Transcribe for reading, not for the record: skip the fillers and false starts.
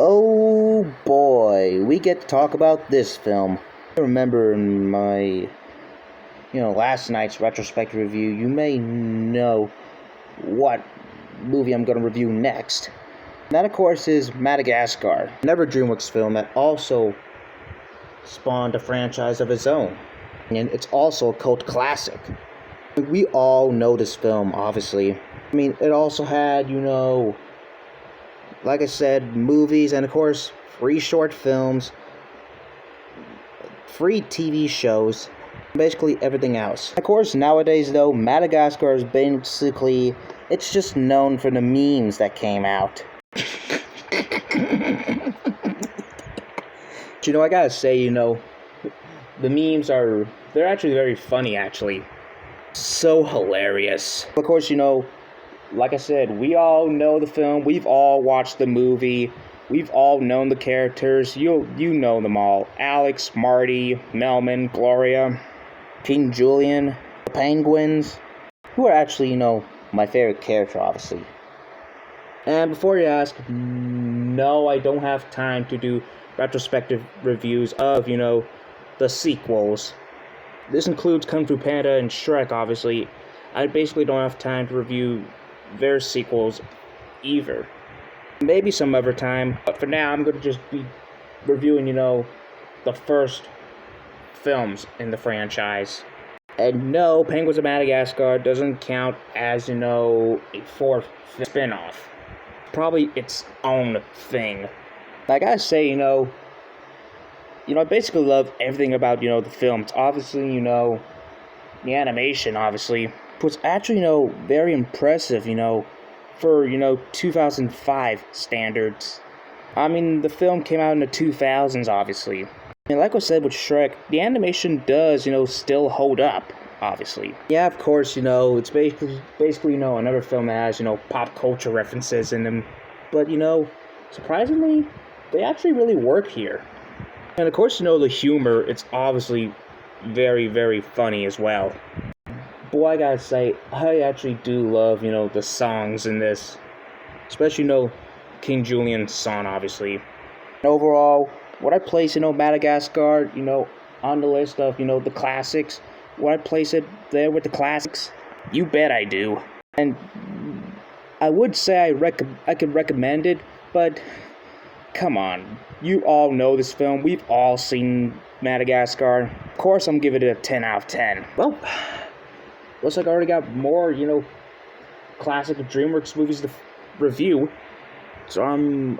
Oh boy, we get to talk about this film. I remember in my, last night's retrospective review, you may know what movie I'm going to review next. And that, of course, is Madagascar, another DreamWorks film that also spawned a franchise of its own. And it's also a cult classic. We all know this film, obviously. I mean, it also had, like I said, movies and, of course, free short films, free TV shows, basically everything else. Of course, nowadays, though, Madagascar is basically, it's just known for the memes that came out. I gotta say, the memes they're actually very funny, actually. So hilarious. Of course, like I said, we all know the film. We've all watched the movie. We've all known the characters. You know them all. Alex, Marty, Melman, Gloria, King Julian, the Penguins, who are actually, my favorite character, obviously. And before you ask, no, I don't have time to do retrospective reviews of, the sequels. This includes Kung Fu Panda and Shrek, obviously. I basically don't have time to review their sequels either. Maybe some other time, but for now I'm going to just be reviewing, the first films in the franchise. And no, Penguins of Madagascar doesn't count as, a fourth spin-off. Probably its own thing. I gotta say, I basically love everything about, the film. It's obviously, the animation, obviously, was actually, very impressive, for, 2005 standards. I mean, the film came out in the 2000s, obviously. And like I said with Shrek, the animation does, still hold up, obviously. Yeah, of course, it's basically, another film that has, pop culture references in them. But, surprisingly, they actually really work here. And of course, the humor, it's obviously very, very funny as well. Boy, I gotta say, I actually do love, the songs in this. Especially, King Julian's song, obviously. And overall, would I place, Madagascar, on the list of, the classics? Would I place it there with the classics? You bet I do. And I would say I could recommend it, but come on. You all know this film. We've all seen Madagascar. Of course, I'm giving it a 10 out of 10. Well, looks like I already got more, classic DreamWorks movies to review. So I'm